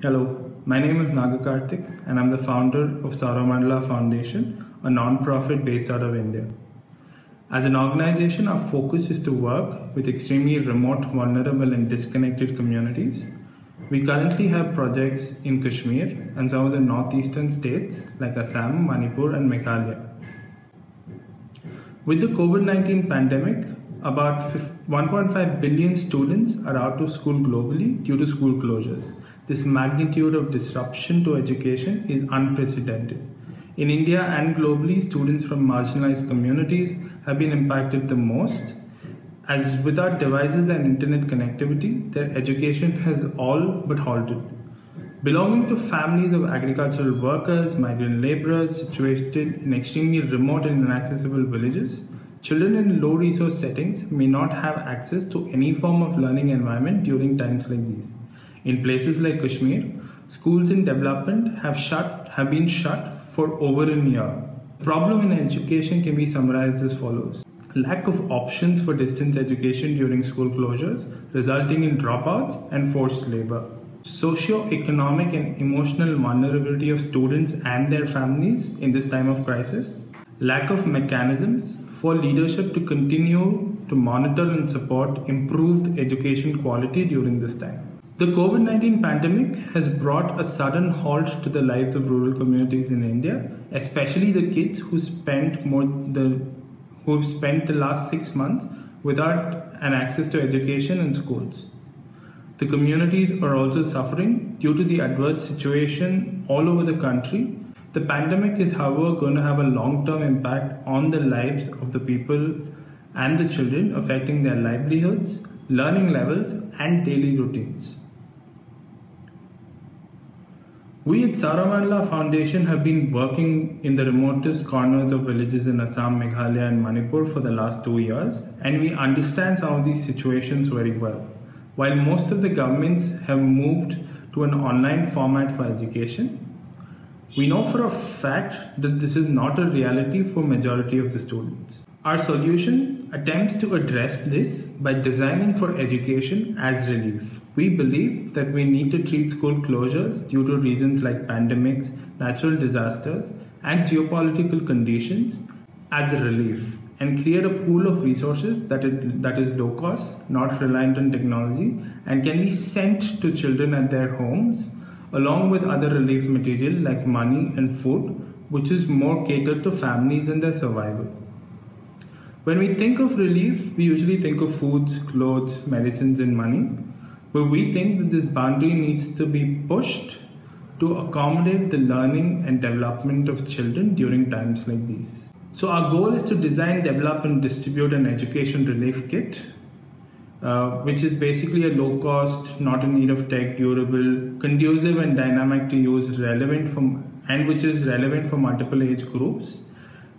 Hello, my name is Naga Karthik and I'm the founder of Sauramandala Foundation, a non-profit based out of India. As an organization, our focus is to work with extremely remote, vulnerable and disconnected communities. We currently have projects in Kashmir and some of the northeastern states like Assam, Manipur and Meghalaya. With the COVID-19 pandemic, about 1.5 billion students are out of school globally due to school closures. This magnitude of disruption to education is unprecedented. In India and globally, students from marginalized communities have been impacted the most, as without devices and internet connectivity, their education has all but halted. Belonging to families of agricultural workers, migrant laborers situated in extremely remote and inaccessible villages, children in low-resource settings may not have access to any form of learning environment during times like these. In places like Kashmir, schools in development have been shut for over a year. The problem in education can be summarized as follows. Lack of options for distance education during school closures, resulting in dropouts and forced labor. Socio-economic and emotional vulnerability of students and their families in this time of crisis. Lack of mechanisms for leadership to continue to monitor and support improved education quality during this time. The COVID-19 pandemic has brought a sudden halt to the lives of rural communities in India, especially the kids who spent the last 6 months without an access to education and schools. The communities are also suffering due to the adverse situation all over the country. The pandemic is, however, going to have a long-term impact on the lives of the people and the children, affecting their livelihoods, learning levels, and daily routines. We at Sauramandala Foundation have been working in the remotest corners of villages in Assam, Meghalaya, and Manipur for the last 2 years, and we understand some of these situations very well. While most of the governments have moved to an online format for education, we know for a fact that this is not a reality for majority of the students. Our solution attempts to address this by designing for education as relief. We believe that we need to treat school closures due to reasons like pandemics, natural disasters, and geopolitical conditions as a relief, and create a pool of resources that is low cost, not reliant on technology, and can be sent to children at their homes, along with other relief material like money and food, which is more catered to families and their survival. When we think of relief, we usually think of foods, clothes, medicines, and money, but we think that this boundary needs to be pushed to accommodate the learning and development of children during times like these. So our goal is to design, develop, and distribute an education relief kit, which is basically a low cost, not in need of tech, durable, conducive and dynamic to use, which is relevant for multiple age groups.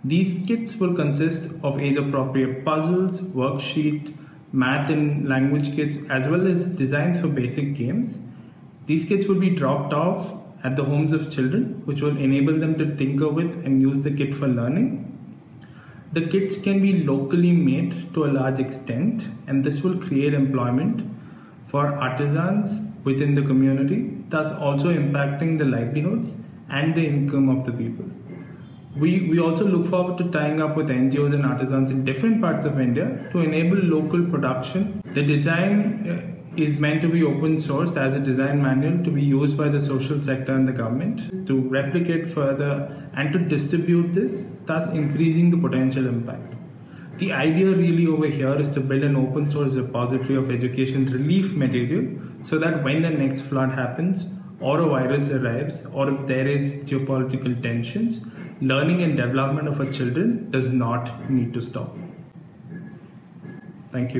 These kits will consist of age appropriate puzzles, worksheet, math and language kits, as well as designs for basic games. These kits will be dropped off at the homes of children, which will enable them to tinker with and use the kit for learning. The kits can be locally made to a large extent, and this will create employment for artisans within the community, thus also impacting the livelihoods and the income of the people. We also look forward to tying up with NGOs and artisans in different parts of India to enable local production. The design is meant to be open sourced as a design manual to be used by the social sector and the government to replicate further and to distribute this, thus increasing the potential impact. The idea really over here is to build an open source repository of education relief material so that when the next flood happens or a virus arrives or if there is geopolitical tensions, learning and development of our children does not need to stop. Thank you.